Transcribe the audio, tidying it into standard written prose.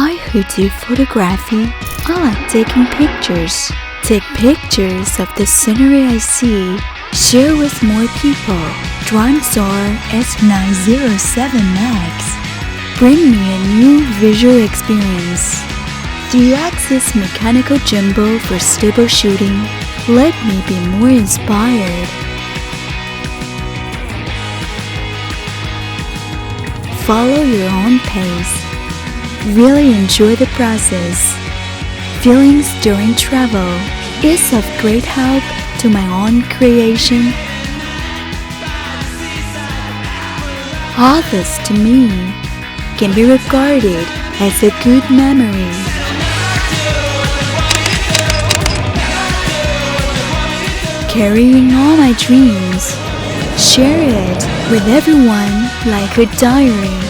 I who do photography, I like taking pictures. Take pictures of the scenery I see, share with more people. ZLL SG907 MAX bring me a new visual experience. The axis mechanical gimbal for stable shooting let me be more inspired. Follow your own pace. Really enjoy the process. Feelings during travel is of great help to my own creation. All this to me can be regarded as a good memory. Carrying all my dreams, share it with everyone like a diary.